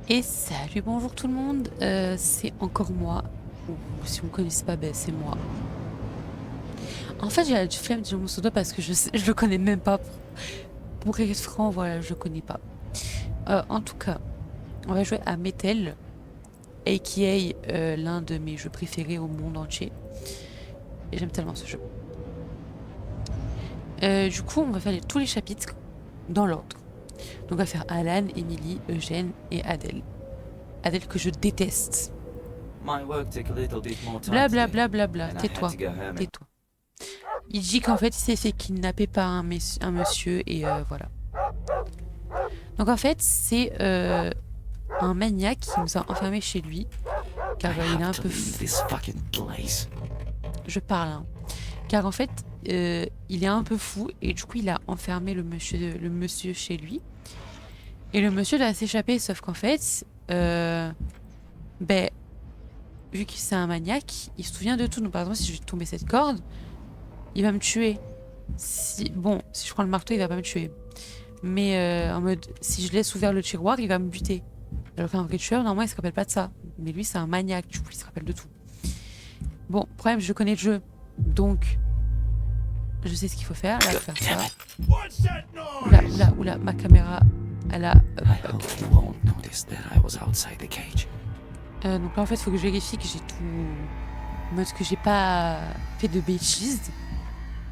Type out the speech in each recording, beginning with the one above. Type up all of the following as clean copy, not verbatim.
Et salut, bonjour tout le monde, c'est encore moi. Ou si vous me connaissez pas, ben c'est moi. En fait, j'ai du flemme de dire mon pseudo parce que je le connais même pas. Pour être franc, voilà, je le connais pas. En tout cas, on va jouer à Metal, aka l'un de mes jeux préférés au monde entier. Et j'aime tellement ce jeu. Du coup, on va faire tous les chapitres dans l'ordre. Donc on va faire Alan, Emily, Eugène et Adèle. Adèle que je déteste. My work took a little bit more time Bla bla today, bla bla bla. and I had Tais-toi. to go home and Tais-toi. Il dit qu'en fait, il s'est fait kidnapper par un monsieur et voilà. Donc en fait, c'est un maniaque qui nous a enfermés chez lui, car I il est have un to peu leave fou. this fucking place. Je parle, hein. Car en fait, il est un peu fou et du coup, il a enfermé le monsieur chez lui. Et le monsieur doit s'échapper, sauf qu'en fait, ben, vu que c'est un maniaque, il se souvient de tout. Donc par exemple, si je vais tomber cette corde, il va me tuer. Si je prends le marteau, il va pas me tuer. Mais en mode, si je laisse ouvert le tiroir, il va me buter. Alors qu'un vrai tueur, normalement, il se rappelle pas de ça. Mais lui, c'est un maniaque, du coup, il se rappelle de tout. Bon, problème, je connais le jeu. Donc, je sais ce qu'il faut faire. Là, faut faire ça. Oula, ma caméra, elle a... I hope he won't notice that I was outside the cage. donc là, en fait, il faut que je vérifie que j'ai tout... En mode que j'ai pas fait de bêtises.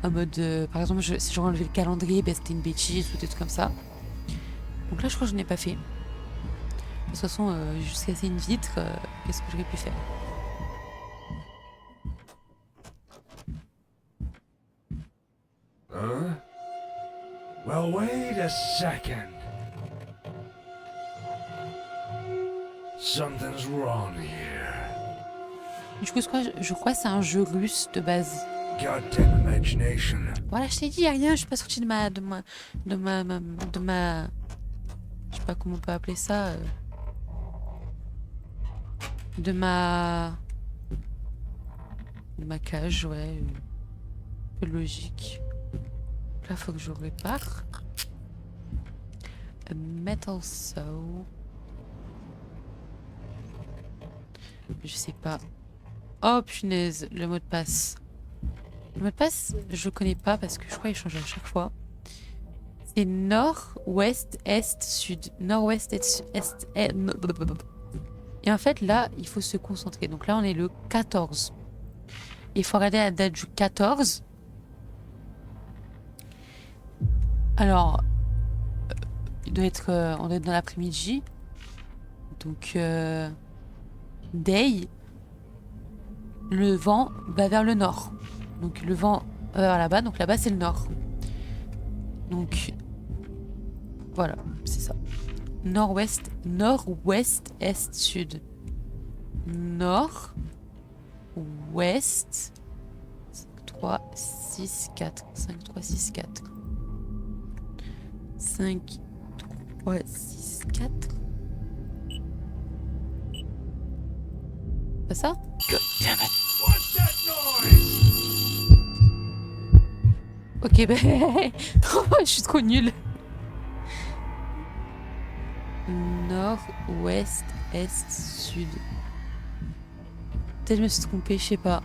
En mode, par exemple, si j'aurais enlevé le calendrier, ben, c'était une bêtise ou des trucs comme ça. Donc là, je crois que je n'ai pas fait. De toute façon, juste casser une vitre, qu'est-ce que j'aurais pu faire? Huh? Well, wait a second. Something's wrong here. Du coup, je crois que c'est un jeu russe de base. Goddamn imagination. Voilà, je t'ai dit, y'a rien, je suis pas sortie de ma... Je sais pas comment on peut appeler ça. De ma cage, ouais. Un peu logique. Là, faut que je répare. A metal saw. Je sais pas. Oh punaise, le mot de passe. Le mot de passe, je le connais pas parce que je crois qu'il change à chaque fois. C'est nord, ouest, est, sud. Nord-ouest, est, Et en fait, là, il faut se concentrer. Donc là, on est le 14. Il faut regarder la date du 14. Alors, il doit être, on doit être dans l'après-midi. Donc, day, le vent va vers le nord. Donc, le vent va vers là-bas. Donc, là-bas, c'est le nord. Donc, voilà, c'est ça. Nord-ouest, nord-ouest, est, sud. Nord, ouest, 5, 3, 6, 4. 5, 3, 6, 4. 5, 3, 6, 4. C'est ça? God damn it. What's that noise? Ok, ben... je suis trop nulle. Nord, ouest, est, sud. Peut-être que je me suis trompée, je sais pas.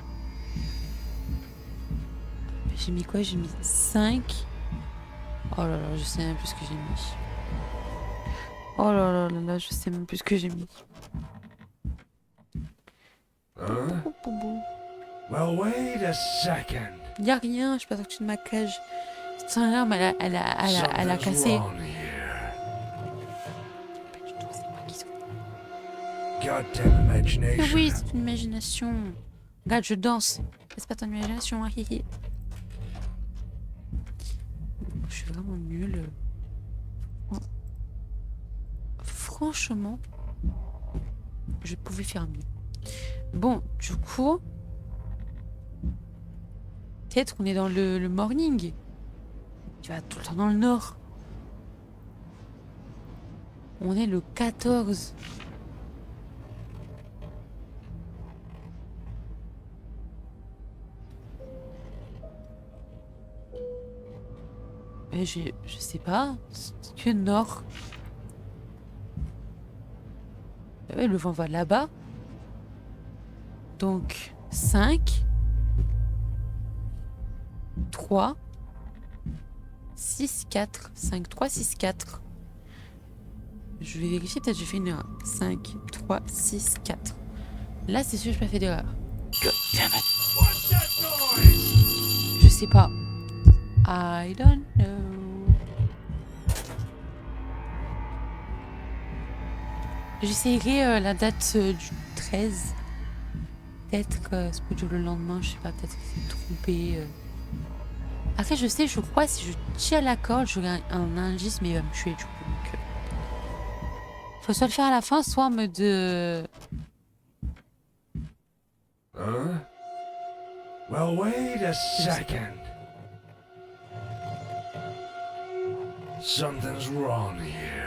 J'ai mis quoi? J'ai mis 5. Oh là là, je sais même plus ce que j'ai mis. Oh là là là là, je sais même plus ce que j'ai mis. Huh? Well, wait a second. Y'a rien, je suis pas sortie de ma cage. Cette alarme, elle a Something's cassé. wrong here. Pas du tout, c'est moi qui souffre. Goddamn Mais imagination. oui, c'est une imagination. Regarde, je danse. C'est pas ton imagination, hein, hihi. Je suis vraiment nulle. Oh. Franchement, je pouvais faire mieux. Bon, du coup, peut-être qu'on est dans le morning. Tu vas tout le temps dans le nord. On est le 14. Mais je sais pas. C'est que nord. Ouais, le vent va là-bas. Donc 5, 3, 6, 4. 5, 3, 6, 4. Je vais vérifier, peut-être j'ai fait une erreur. 5, 3, 6, 4. Là, c'est sûr que je n'ai pas fait d'erreur. God damn it. What's that noise? Je sais pas. I don't know. J'essayerai la date du 13. Peut-être que ça peut durer le lendemain, je sais pas, peut-être que c'est trompé. Après, je sais, je crois, si je tire la corde, j'aurai un indice, mais il va me tuer du coup. Donc, faut soit le faire à la fin, soit en mode. Huh? Well, wait a second. Something's wrong here.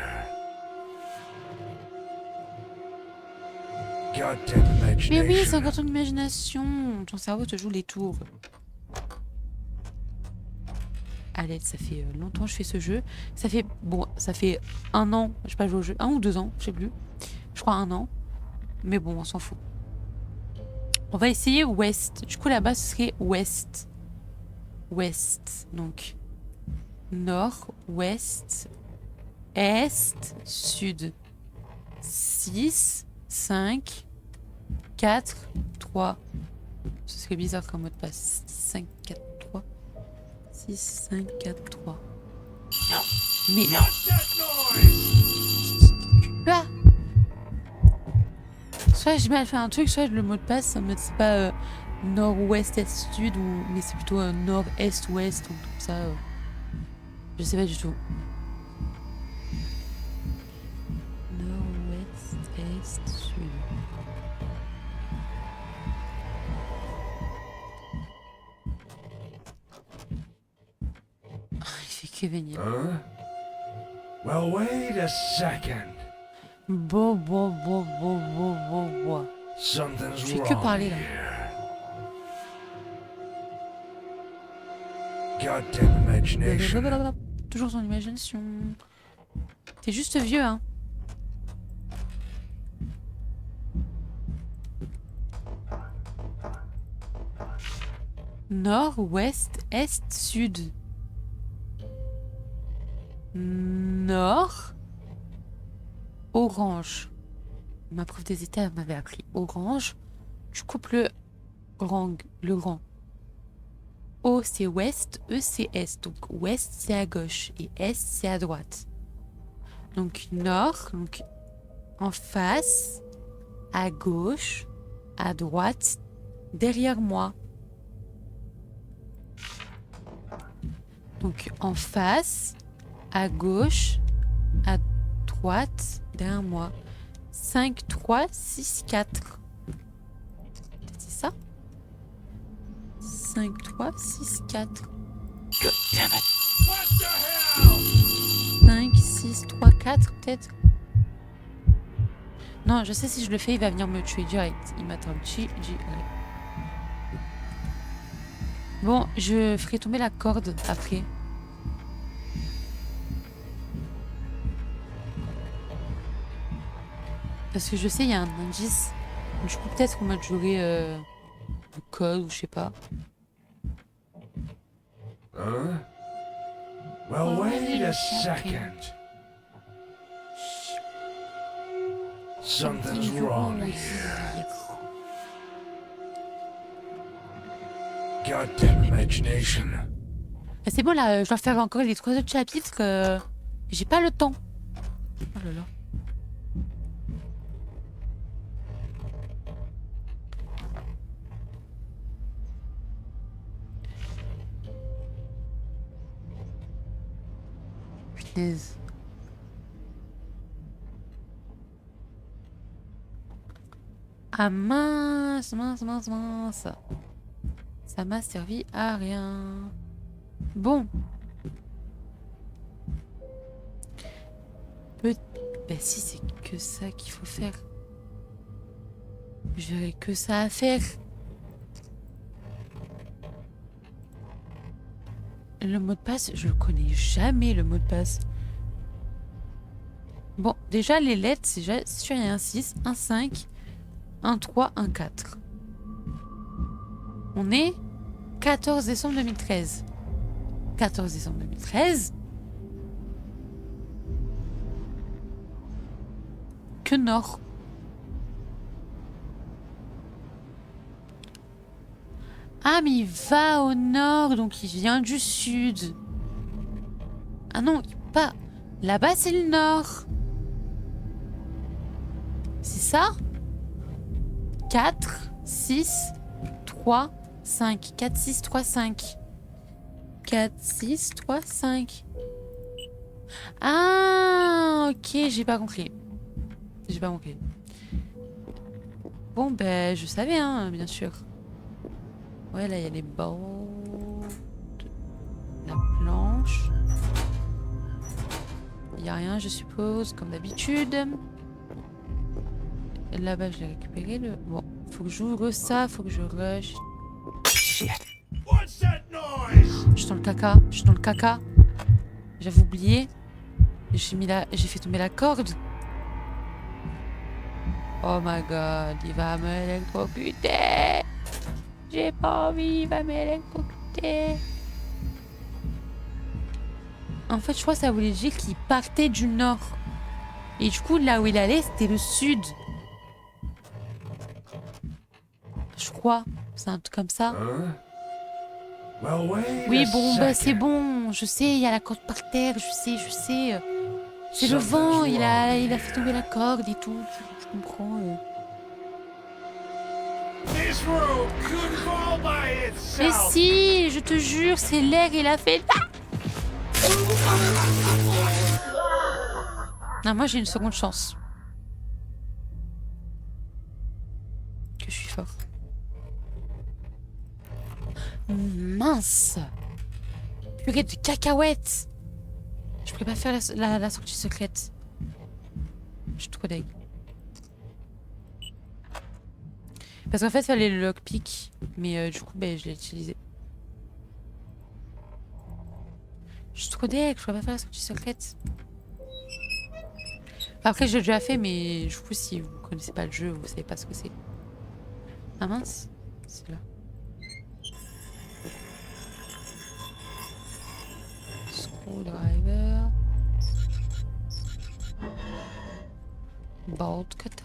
Goddamn Mais oui, c'est imagination. encore ton imagination. Ton cerveau te joue les tours. Allez, ça fait longtemps que je fais ce jeu. Ça fait, bon, ça fait 1 an, je sais pas joué au jeu. 1 ou 2 ans, je sais plus. Je crois 1 an. Mais bon, on s'en fout. On va essayer ouest. Du coup, là-bas, ce serait ouest. Ouest. Donc, nord, ouest, est, sud. 6, 5, 4, 3. Ce serait bizarre comme mot de passe. 5, 4, 3. 6, 5, 4, 3. Non. Mais Non. What's that noise? quoi? Soit j'ai mal fait un truc, soit le mot de passe, ça me dit pas nord-ouest, est-sud, ou... mais c'est plutôt nord-est, ouest, ou comme ça. Je sais pas du tout. Nord-ouest, est, sud. Il fait que venir. Huh? Well, wait a second. Bon. Something's Je fais que wrong parler, là. here. Goddamn imagination. Blablabla. Toujours son imagination. T'es juste vieux, hein. Nord, ouest, est, sud. Nord. Orange. Ma prof des états elle m'avait appris orange. Tu coupes le grand. O c'est ouest, E c'est est. Donc ouest c'est à gauche et est c'est à droite. Donc nord, donc en face, à gauche, à droite, derrière moi. Donc en face, à gauche, à droite, derrière moi. 5, 3, 6, 4. C'est ça? 5, 3, 6, 4. God damn it. What the hell? 5, 6, 3, 4 peut-être. Non, je sais si je le fais, il va venir me tuer direct. Il m'attend direct. Bon, je ferai tomber la corde après. Parce que je sais, il y a un indice. Du coup, peut-être qu'on m'a joué le code ou je sais pas. Huh? Well, wait a second. Something's wrong here. Goddamn imagination. Ah, c'est bon là, je dois faire encore les 3 autres chapitres. J'ai pas le temps. Oh là là. Punaise. Ah mince. Ça m'a servi à rien. Bon. Bah si, c'est que ça qu'il faut faire. J'aurais que ça à faire. Le mot de passe, je le connais jamais, le mot de passe. Bon, Déjà, les lettres, c'est déjà sûr, il y a un 6, un 5, un 3, un 4. On est 14 décembre 2013. 14 décembre 2013. Que nord. Ah, mais il va au nord, donc il vient du sud. Ah non, pas... Là-bas, c'est le nord. C'est ça? 4, 6, 3, 5. 4, 6, 3, 5. 4, 6, 3, 5. Ah, ok, j'ai pas compris. J'ai pas compris. Bon, ben, je savais, hein, bien sûr. Ouais, là, il y a les bords. La planche. Il n'y a rien, je suppose, comme d'habitude. Là-bas, je l'ai récupéré. Bon, faut que j'ouvre ça, faut que je rush. Shit. What's that noise? Je suis dans le caca, je suis dans le caca. J'avais oublié. J'ai fait tomber la corde. Oh my god, il va m'électrocuter. J'ai pas envie, il va m'électrocuter. En fait, je crois que ça voulait dire qu'il partait du nord. Et du coup, là où il allait, c'était le sud. Je crois. C'est un truc comme ça. Huh? Well, wait Oui, a bon, bah c'est second. bon. Je sais, il y a la corde par terre. Je sais. C'est le Something's vent. Il wrong. a fait tomber la corde et tout. Je comprends. This room couldn't fall by Mais itself. si, je te jure, c'est l'air. Il a fait... Ah non, moi j'ai une seconde chance. Que je suis fort. Mince. Purée de cacahuètes. Je pourrais pas faire la sortie secrète. Je suis trop deg. Parce qu'en fait, il fallait le lockpick. Mais du coup, ben, je l'ai utilisé. Je suis trop deg. Je pourrais pas faire la sortie secrète. Après, j'ai déjà fait, mais du coup, si vous connaissez pas le jeu, vous savez pas ce que c'est. Ah mince. C'est là. Screwdriver. Bolt cutter.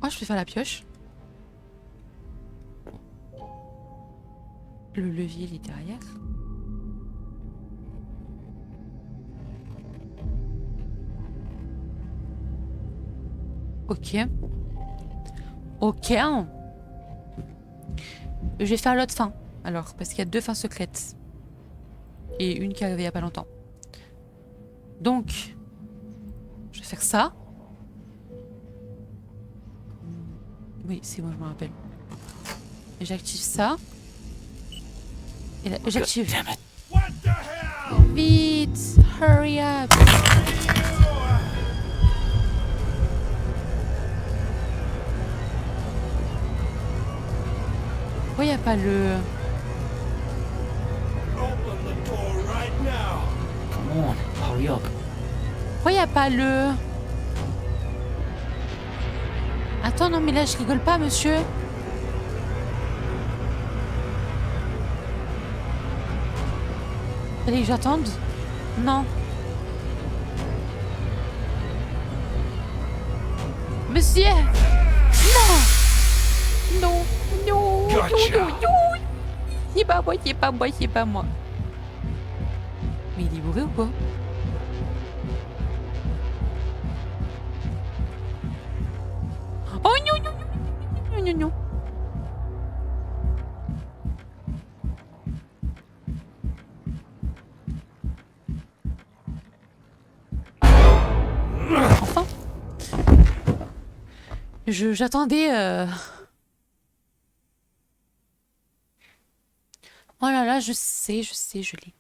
Oh, je peux faire la pioche. Le levier, il est derrière. Ok. Ok. Je vais faire l'autre fin. Alors, parce qu'il y a deux fins secrètes. Et une qui est arrivée il y a pas longtemps. Donc, je vais faire ça. Oui, c'est bon, je me rappelle. Et j'active ça. Et là, j'active. Damn it. What the hell? Vite, hurry up. Pourquoi il n'y a pas le... Open the door right now. Come on, hurry up. Pourquoi il n'y a pas le... Attends, non mais là je rigole pas, monsieur. Fallait que j'attende? Non. Monsieur! Non! Non! Non! Gotcha. Non! Non! Non! C'est pas moi, c'est pas moi, c'est pas moi. Mais il est bourré ou quoi? Oh non, non, non, non, non, non. Enfin. J'attendais... Oh là là, je sais, je l'ai.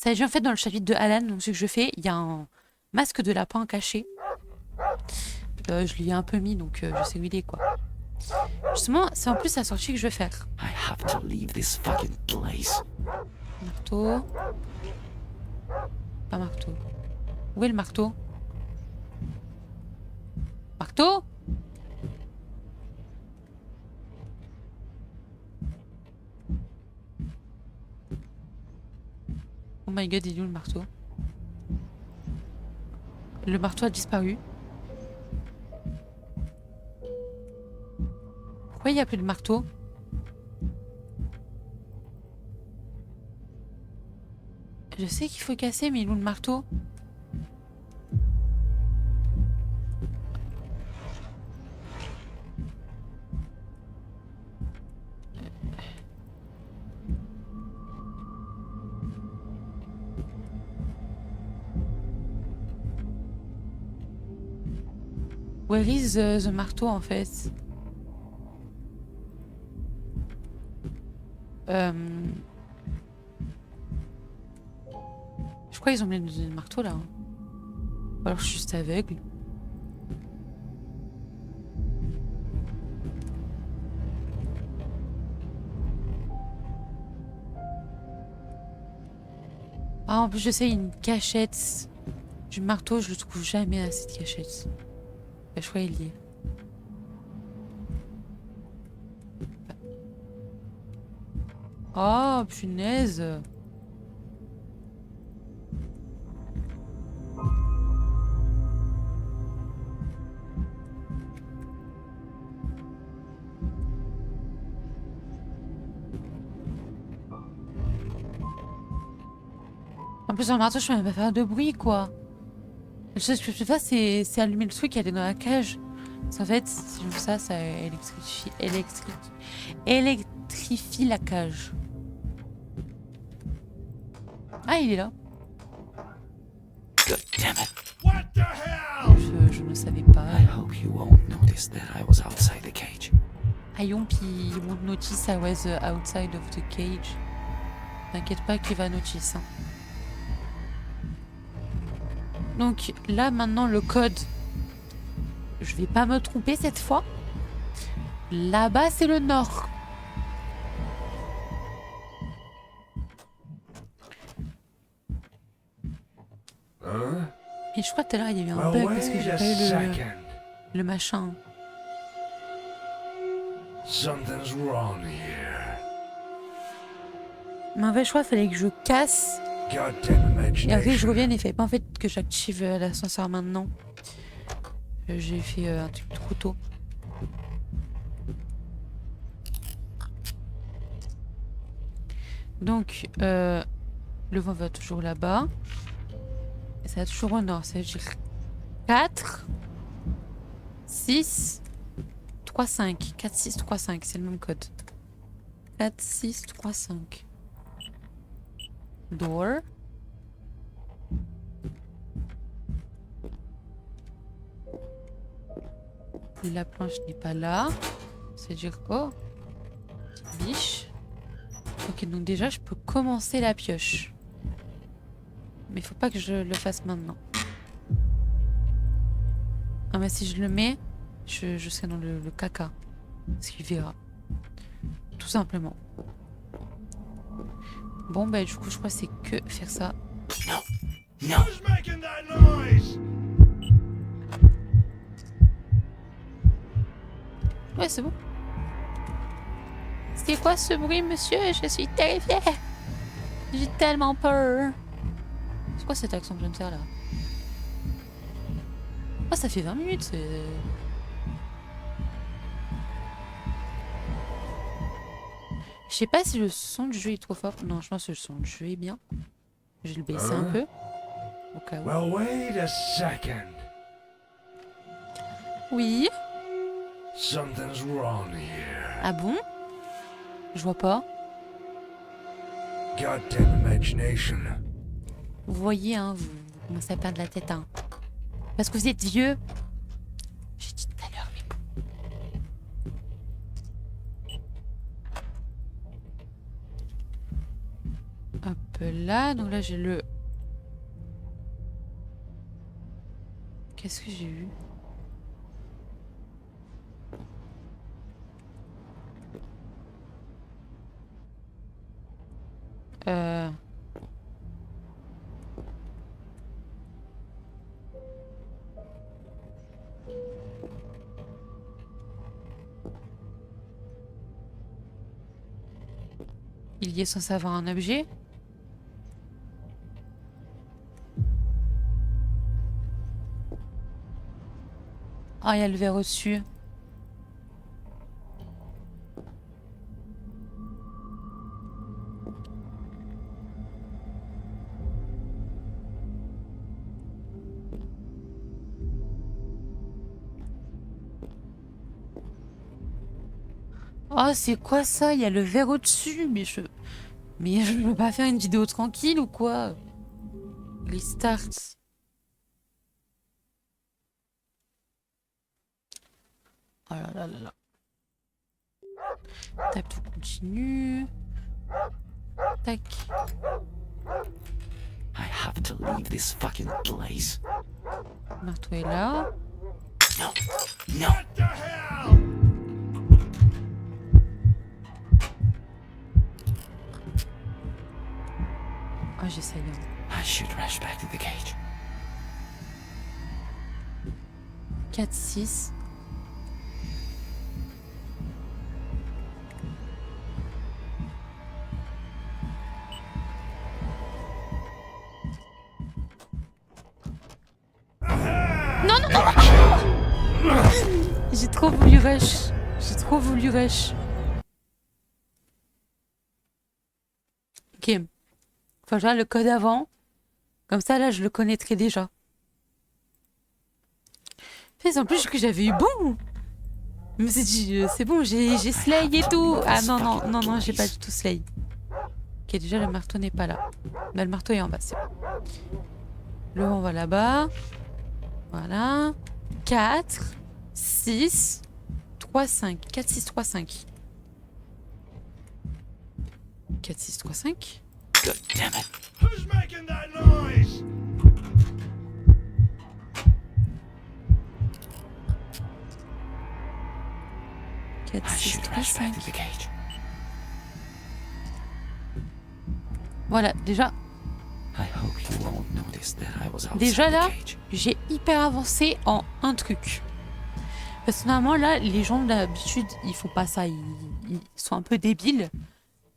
Ça a déjà en fait dans le chapitre de Alan, donc ce que je fais, il y a un masque de lapin caché. Je lui ai un peu mis, donc je sais où il est, quoi. Justement, c'est en plus la sortie que je vais faire. I have to leave this fucking place. Marteau. Pas marteau. Où est le marteau? Marteau? Oh my god, il est où le marteau? Le marteau a disparu. Pourquoi il n'y a plus de marteau? Je sais qu'il faut casser, mais il est où le marteau? Where is the marteau en fait? Je crois qu'ils ont oublié de me donner le marteau là. Ou alors je suis juste aveugle. Ah, en plus je sais, il y a une cachette du marteau, je le trouve jamais à cette cachette. Je crois qu'il y est. Oh, punaise! En plus, un marteau, je peux même pas faire de bruit, quoi. La chose que je peux faire, c'est allumer le truc et aller dans la cage. Parce qu'en fait, si je fais ça, ça électrifie la cage. Ah, il est là. God damn it. What the hell? Je ne savais pas. I hope you won't notice that I was outside the cage. I hope he won't notice I was outside of the cage. T'inquiète pas qu'il va notice. Hein. Donc là maintenant le code, je vais pas me tromper cette fois. Là-bas c'est le nord. Huh? Et je crois que tout à l'heure il y a eu un Well, bug parce que j'ai wait pas a eu second. le machin. Something's wrong here. Mais en fait je crois qu'il fallait que je casse Goddamn et après que je imagination. revienne et fait pas en fait que j'active l'ascenseur maintenant. J'ai fait un truc trop tôt. Donc le vent va toujours là-bas. Et ça va toujours au nord. Ça veut dire 4, 6, 3, 5. 4, 6, 3, 5. C'est le même code. 4, 6, 3, 5. Door. La planche n'est pas là. C'est-à-dire... Oh, biche. Ok, donc déjà, je peux commencer la pioche. Mais il faut pas que je le fasse maintenant. Ah, mais si je le mets, je serai dans le caca. Parce qu'il verra. Tout simplement. Bon, bah, du coup, je crois que c'est que faire ça. No. Who's making that noise? Ouais, c'est bon. C'est quoi ce bruit, monsieur? Je suis terrifiée. J'ai tellement peur. C'est quoi cette action que je viens de faire là? Oh, ça fait 20 minutes. C'est... Je sais pas si le son du jeu est trop fort. Non, je pense que le son du jeu est bien. Je vais le baisser un peu. Au cas où. Well, wait a second. Oui. Something's wrong here. Ah bon? Je vois pas. Goddamn imagination. Vous voyez, hein, vous commencez à perdre la tête, hein. Parce que vous êtes vieux. J'ai dit tout à l'heure, mais bon. Hop. peu là. Donc là, j'ai le... Qu'est-ce que j'ai eu? Euh... Il y est censé avoir un objet. Ah, il y a le verre au-dessus. Oh, c'est quoi ça? Il y a le verre au-dessus. Mais je veux pas faire une vidéo tranquille ou quoi? Restart. Oh là là là là. Tac, tout continue. Tac. I have to leave this fucking place. Le marteau est là. No. No. What the hell? Ah, j'essaye. I should rush back to the cage. 4, 6. Non, non, non! J'ai trop voulu rush. J'ai trop voulu rush. Ok. Faut que je regarde le code avant. Comme ça, là, je le connaîtrai déjà. En plus, que j'avais eu bon. Je me suis dit, c'est bon, j'ai slay et tout. Ah non, non, non, non, j'ai pas du tout slay. Ok, déjà, le marteau n'est pas là. Mais le marteau est en bas, c'est bon. Le on va là-bas. Voilà. 4, 6, 3, 5. 4, 6, 3, 5. 4, 6, 3, 5. God damn it. Who's making that noise? I 4, 6, should 3, rush back 5. to the cage. Voilà, déjà, I hope you won't notice that I was outside Déjà the là, cage. j'ai hyper avancé en un truc. Parce que normalement là, les gens d'habitude, ils font pas ça, ils sont un peu débiles.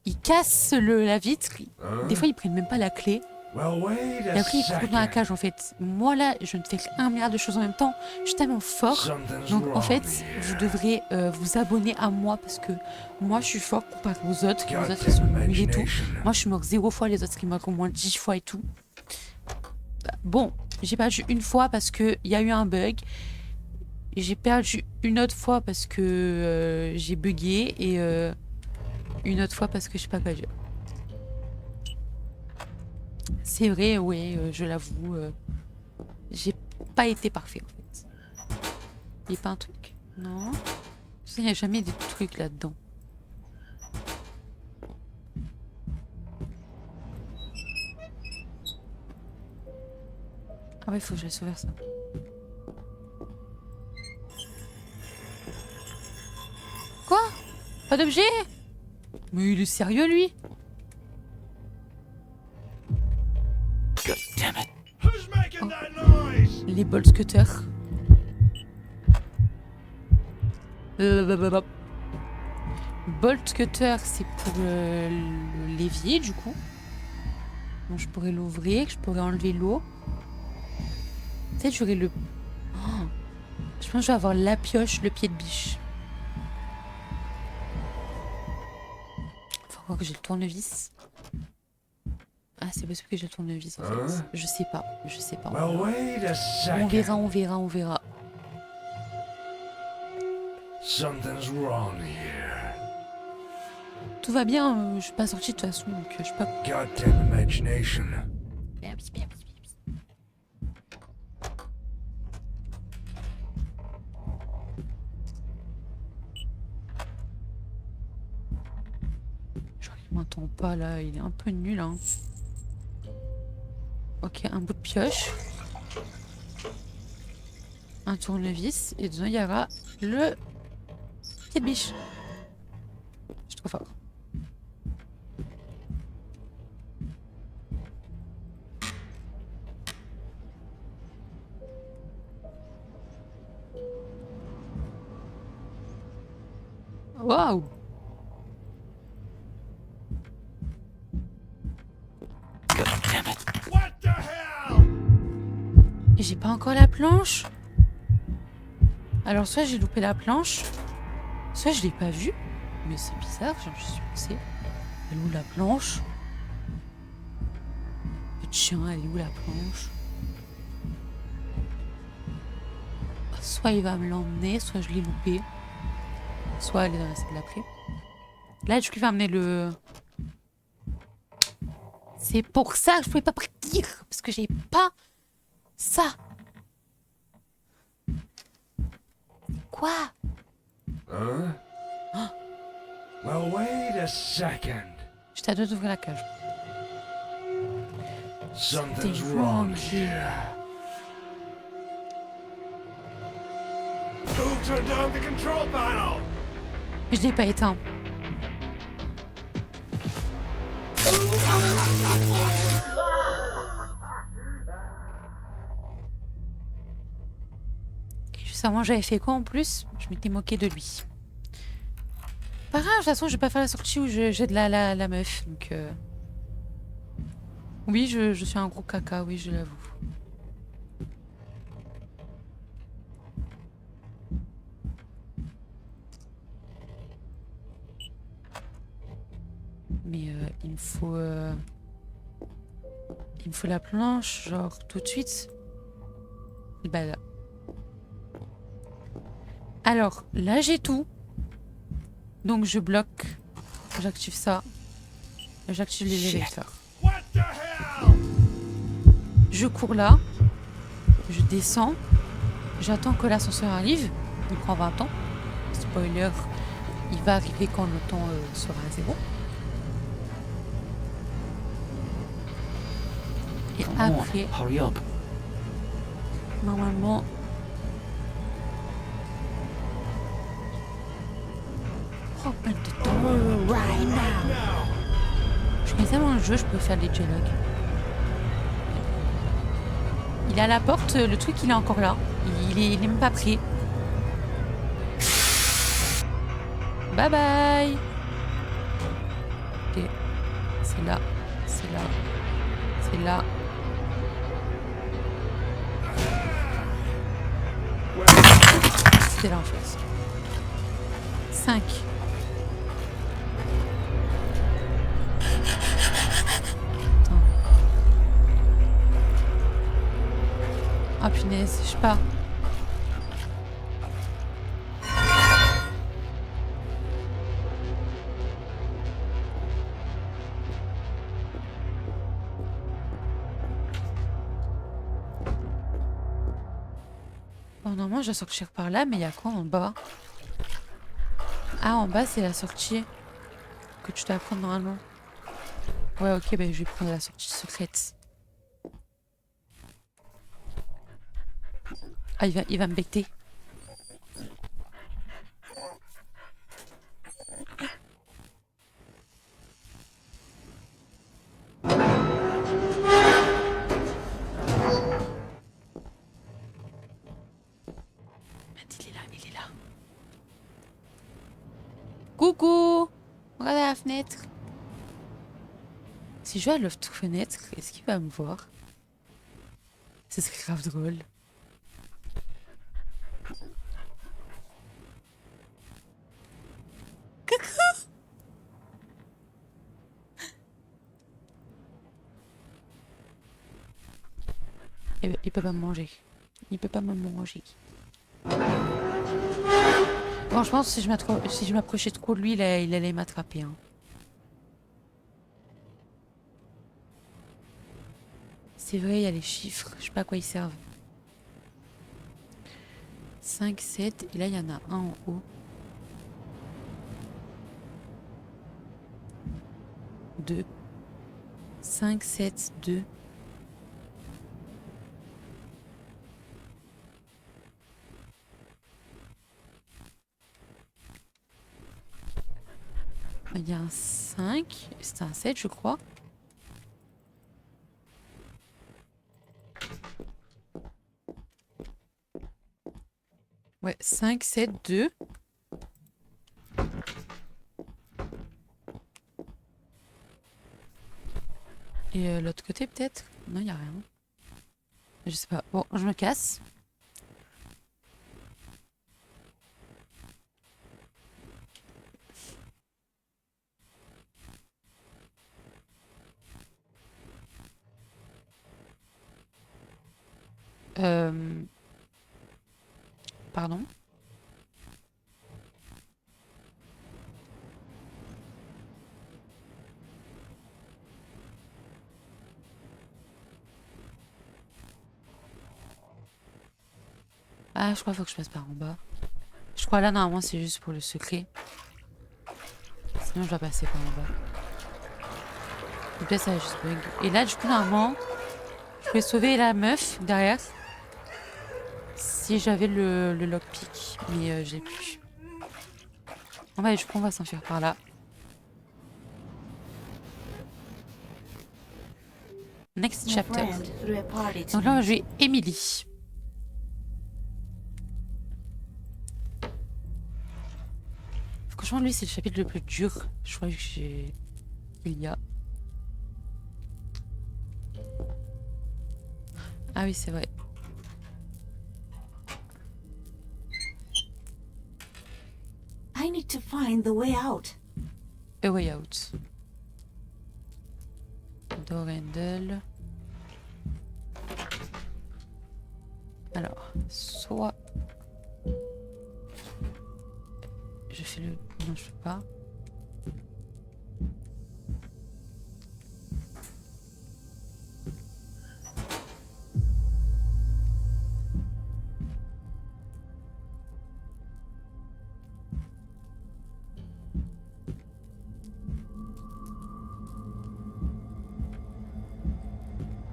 Ils cassent la vitre, des fois ils prennent même pas la clé. Well, wait Et a après ils courent dans la second. cage en fait. Moi là, je ne fais qu'un milliard de choses en même temps. Je suis tellement fort. Something's Donc en wrong fait, here. vous devrez vous abonner à moi parce que moi je suis fort comparé aux autres. Les autres ils Goddamn sont nuls et tout. imagination. Moi je suis mort 0 fois, les autres ils meurent au moins 10 fois et tout. Bon, j'ai perdu une fois parce qu'il y a eu un bug. J'ai perdu une autre fois parce que j'ai bugué. Et une autre fois parce que je sais pas quoi dire. C'est vrai, ouais, je l'avoue. J'ai pas été parfait en fait. Il y a pas un truc? Non. Il n'y a jamais des trucs là-dedans. Ah ouais, faut que je laisse ouvert ça. Quoi? Pas d'objet? Mais il est sérieux lui? God damn it. Who's making that noise? Les bolt cutters. Bolt cutter, c'est pour l'évier du coup. Donc je pourrais l'ouvrir, je pourrais enlever l'eau. Peut-être j'aurais le... Oh, je pense que je vais avoir la pioche, le pied de biche. Faut encore que j'ai le tournevis. Ah, c'est possible que j'ai le tournevis en fait. Hein? Je sais pas, je sais pas. Well, wait a On second. verra, on verra, on verra. Something's wrong here. Tout va bien, je suis pas sortie de toute façon, donc je suis pas... Goddamn imagination. Je crois qu'il m'entend pas là, il est un peu nul hein. Ok, un bout de pioche. Un tournevis. Et dedans, il y aura le petite biche. Je suis trop fort. Waouh! God damn it. What the hell? Et j'ai pas encore la planche. Alors soit j'ai loupé la planche, soit je l'ai pas vue. Mais c'est bizarre, je suis passée. Elle est où la planche? Le chien, elle est où la planche? Soit il va me l'emmener, soit je l'ai loupé. Soit elle est dans la salle d'après. Là, du coup, il va amener le... C'est pour ça que je pouvais pas partir. Parce que j'ai pas ça. Quoi? Huh? Well, wait a second. J'étais à deux d'ouvrir la cage. Something's wrong here. Who turned on the control panel? Je l'ai pas éteint. Et juste avant, j'avais fait quoi en plus? Je m'étais moquée de lui. Pas grave, de toute façon, je vais pas faire la sortie où j'ai de la meuf. Donc, oui, je suis un gros caca, oui, je l'avoue. Mais il me faut la planche, genre tout de suite. Bah là. Alors, là j'ai tout. Donc je bloque. J'active ça. J'active l'élévateur. What the hell? Je cours là. Je descends. J'attends que l'ascenseur arrive. Il prend 20 ans. Spoiler, il va arriver quand le temps sera à zéro. Et Come on, après, hurry up. normalement... Open the door right now. Je connais tellement le jeu, je peux faire des dialogues. Il est à la porte, le truc il est encore là. Il est même pas prêt. Bye bye. Ok. C'est là. C'est là. C'est là. C'était là en fait. 5. Attends. Ah punaise, je sais pas. Bon, normalement, je dois sortir par là, mais il y a quoi en bas? Ah, en bas, c'est la sortie que tu dois prendre normalement. Ouais, ok, ben je vais prendre la sortie secrète. Ah, il va me becter. Merde, il est là, il est là. Coucou! Regardez la fenêtre. Si je vais à l'autre fenêtre, est-ce qu'il va me voir? Ce serait grave drôle. Coucou! Il peut pas me manger. Il peut pas me manger. Bon, je pense que si je m'approchais trop de lui, il allait m'attraper. Hein. C'est vrai, il y a les chiffres. Je sais pas à quoi ils servent. 5, 7. Et là, il y en a un en haut. 2. 5, 7, 2. Il y a un 5. C'était un 7, je crois. Ouais, 5, 7, 2. Et l'autre côté, peut-être? Non, il n'y a rien. Je sais pas. Bon, je me casse. Euh... Pardon? Ah, je crois qu'il faut que je passe par en bas. Je crois là, normalement, c'est juste pour le secret. Sinon, je dois passer par en bas. Donc là, ça va juste bug. Et là, du coup, normalement, je vais sauver la meuf derrière. Si j'avais le lockpick. Mais je l'ai plus. Bon, bah, du coup, on va s'enfuir par là. Next My chapter. friend threw a party Donc là, on va tonight. jouer Emily. Franchement, lui, c'est le chapitre le plus dur. Je crois que j'ai... Il y a... Ah oui, c'est vrai. I need to find the way out. A Way Out. Door handle. Alors, soit... Je fais le... Non, je peux pas.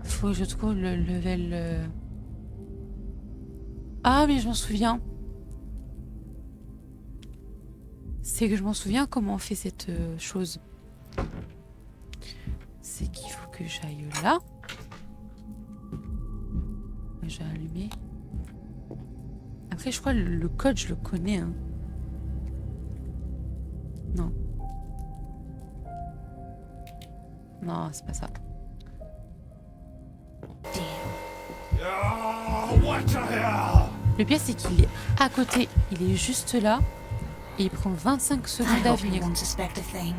Faut que je trouve le level... Ah, mais je m'en souviens. C'est que je m'en souviens comment on fait cette chose. C'est qu'il faut que j'aille là. J'ai allumé. Après, je crois le code, je le connais. Hein. Non. Non, c'est pas ça. Oh, what the hell? Le pire, c'est qu'il est à côté. Il est juste là. Et il prend 25 I secondes à hope he venir. won't suspect a thing.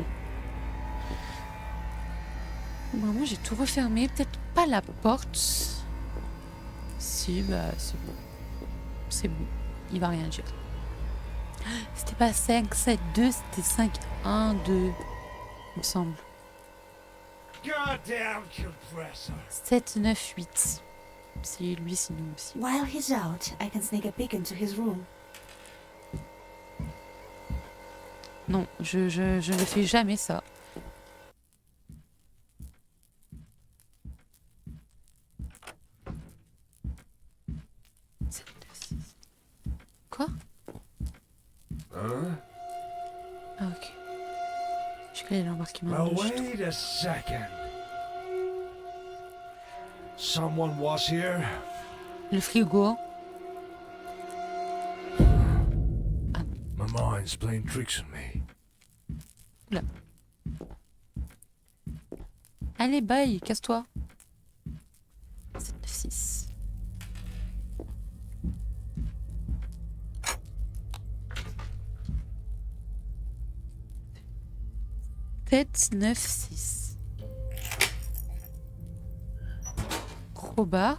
Vraiment, j'ai tout refermé. Peut-être pas la porte. Si, bah, c'est bon. C'est bon. Il va rien dire. C'était pas 5, 7, 2, c'était 5, 1, 2. Il me semble. Goddamn compressor. 7, 9, 8. C'est lui, c'est nous aussi. While he's out, I can sneak a peek into his room. Non, je ne fais jamais ça. Quoi? Huh? Ah, ok. Je connais l'embarquement. Well, wait a second. Someone was here. Le frigo. My mind's playing tricks on me. Allez, bye, casse-toi. 7, 9, 6. Tête 9, 6. Crowbar.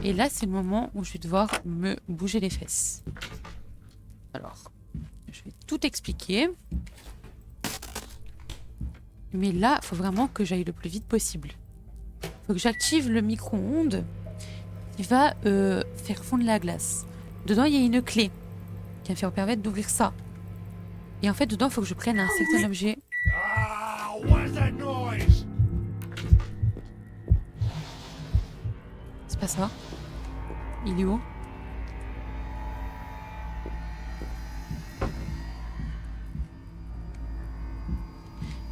Et là, c'est le moment où je vais devoir me bouger les fesses. Alors, je vais tout expliquer. Mais là, il faut vraiment que j'aille le plus vite possible. Il faut que j'active le micro-ondes qui va faire fondre la glace. Dedans, il y a une clé qui va me permettre d'ouvrir ça. Et en fait, dedans, il faut que je prenne un certain objet. Ah, what's that noise? C'est pas ça. Il est où?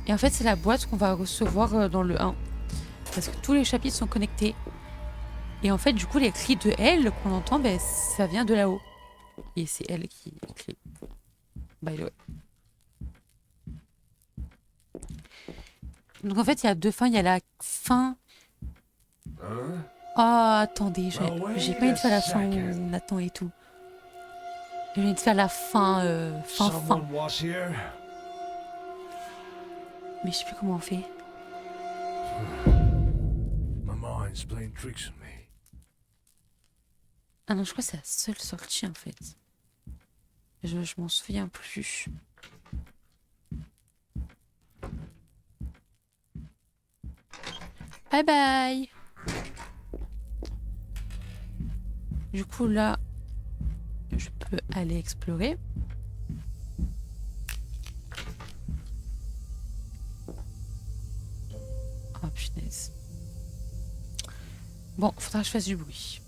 Et en fait, c'est la boîte qu'on va recevoir dans le 1. Parce que tous les chapitres sont connectés. Et en fait, du coup, les cris de elle qu'on entend, ben, ça vient de là-haut. Et c'est elle qui crie. By the way. Donc en fait, il y a deux fins. Il y a la fin... Huh? Oh, attendez, j'ai pas envie de faire la fin où on attend et tout. J'ai envie de faire la fin, fin. Someone was here. Mais je sais plus comment on fait. My mind's playing tricks on me. Ah non, je crois que c'est la seule sortie en fait. Je m'en souviens plus. Bye bye. Du coup là, je peux aller explorer. Oh punaise. Bon, faudra que je fasse du bruit.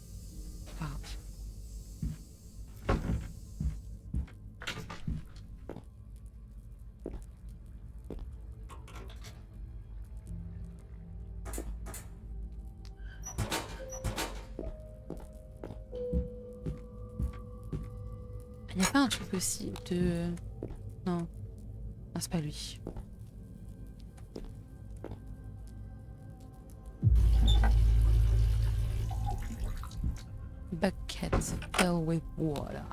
Pas grave. Il n'y a pas un truc aussi de... Non. Non, c'est pas lui. Bucket filled with water.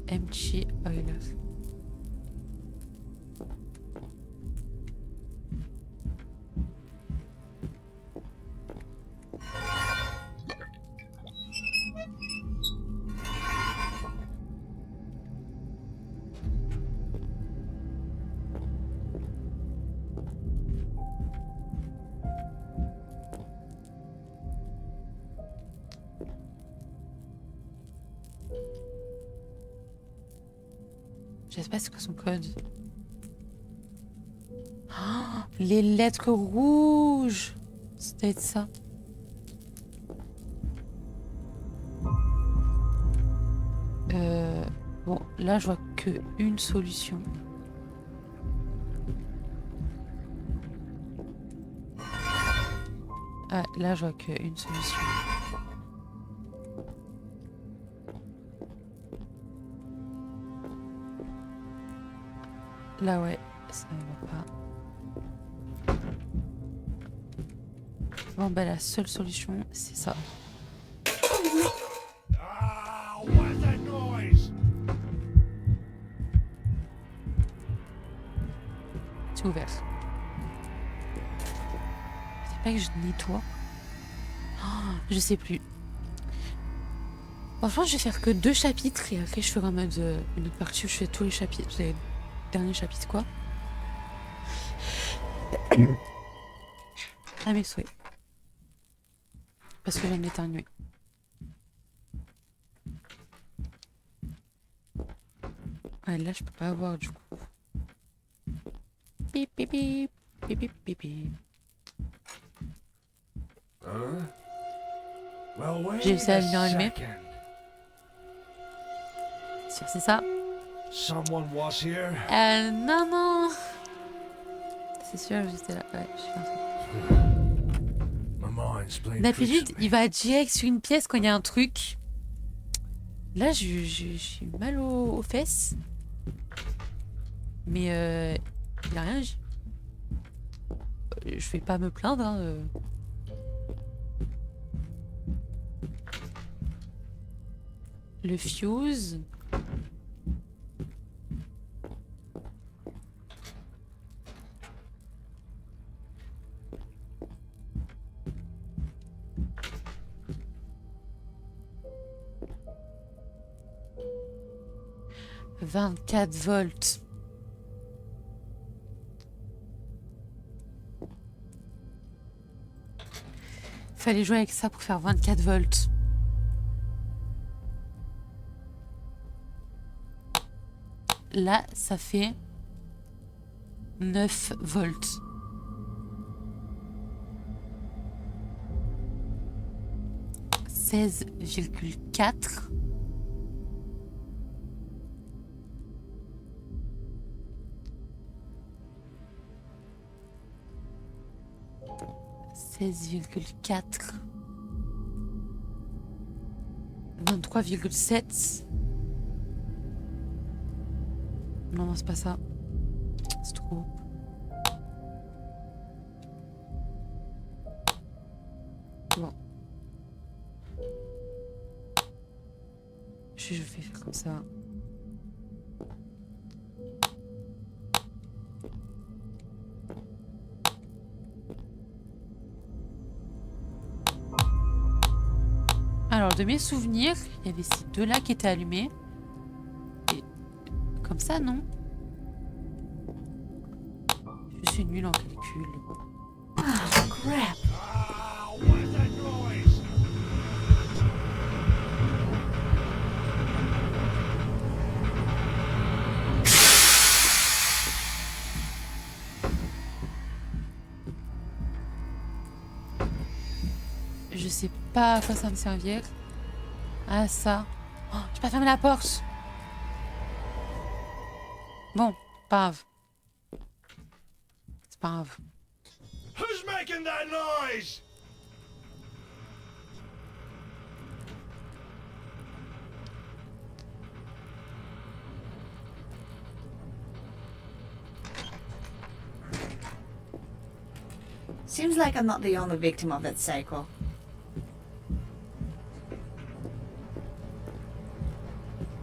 Empty oil. Je sais pas c'est quoi son code. Oh, les lettres rouges. Ça doit être ça. Bon, là je vois que une solution. Ah, là je vois que une solution. Là ouais, ça ne va pas. Bon bah la seule solution c'est ça. Ah, what's that noise? C'est ouvert. C'est pas que je nettoie. Oh, je sais plus. Franchement, je vais faire que 2 chapitres et après je ferai en mode une autre partie où je fais tous les chapitres, les derniers chapitres quoi. À mes souhaits. Parce que j'aime l'éternuer. Ouais, là je peux pas avoir du coup. Bip bip bip bip bip bip bip. Huh? Well, wait J'ai essayé a à le allumer. second. C'est ça. Someone was here. Non, non. C'est sûr, j'étais là. Ouais, je fais un truc. My mind's playing tricks D'habitude, on me. il va direct sur une pièce quand il y a un truc. Là, j'ai mal aux fesses. Mais il a rien dit. Je vais pas me plaindre. Hein. Le fuse. « 24 volts. » Fallait jouer avec ça pour faire 24 volts. Là, ça fait 9 volts. 16,4. « 16,4 » 23,7. Non, c'est pas ça. C'est trop. Bon. Je vais faire comme ça. Alors, de mes souvenirs, il y avait ces deux-là qui étaient allumés. Et comme ça, non? Je suis nulle en calcul. Ah, crap. Ah, what's that noise? Je sais pas à quoi ça me servir. Ah, ça. Oh, j'ai pas fermé la porte. Bon, pas grave. C'est pas grave. Who's making that noise? Seems like I'm not the only victim of that cycle.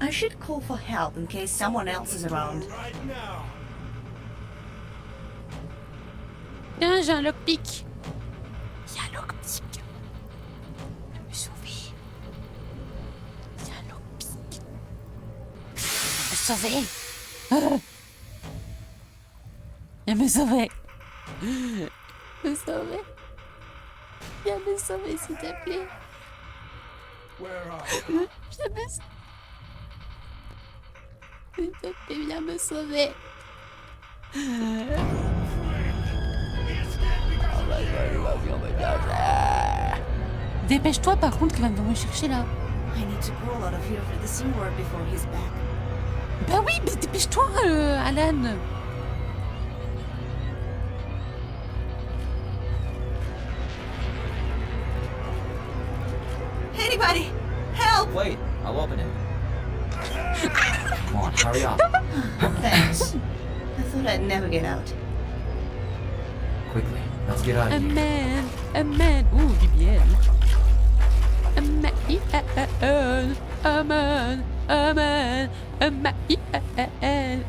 I should call for help in case someone else is around. Right now. Tiens, j'ai un lockpick. Il y a un lockpick. Je vais me sauver. Il y a un lockpick. Me sauver. Viens me sauver. Me sauver. Viens me sauver, s'il te plaît. Where are you? Viens me sauver. S'il te plaît, viens me sauver. Dépêche-toi par contre qu'il va venir me chercher là. I need to crawl out of here for the C word before he's back. Bah oui, mais dépêche-toi, Alan. Anybody! Help! Wait, I'll open it. Come on, hurry up. Thanks. I thought I'd never get out. Quickly, let's get out of here. A man. Ouh, du bien. A man,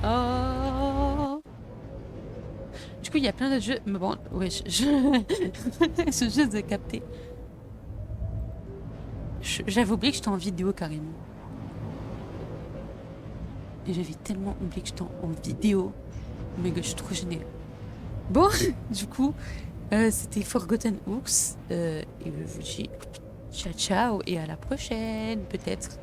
oh. Du coup, il y a plein de jeux. Mais bon, ouais, je juste de capter. J'avais oublié que j'étais en vidéo carrément. Et j'avais tellement oublié que j'étais en vidéo. Mais que je suis trop gênée. Bon, du coup, c'était Forgotten Hooks. Et je vous dis ciao ciao et à la prochaine, peut-être.